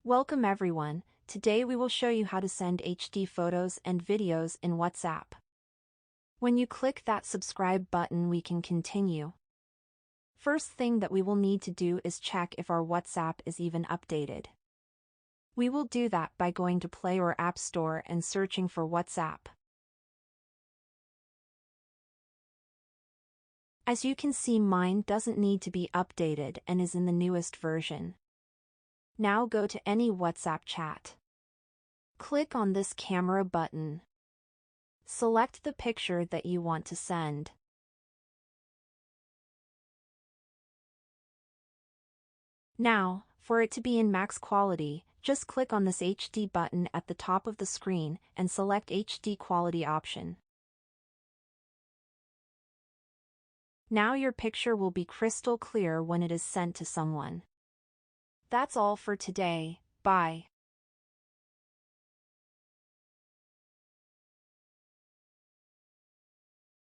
Welcome everyone. Today we will show you how to send HD photos and videos in WhatsApp. When you click that subscribe button, we can continue. First thing that we will need to do is check if our WhatsApp is even updated. We will do that by going to Play or App Store and searching for WhatsApp. As you can see, mine doesn't need to be updated and is in the newest version. Now go to any WhatsApp chat. Click on this camera button. Select the picture that you want to send. Now, for it to be in max quality, just click on this HD button at the top of the screen and select HD quality option. Now your picture will be crystal clear when it is sent to someone. That's all for today. Bye.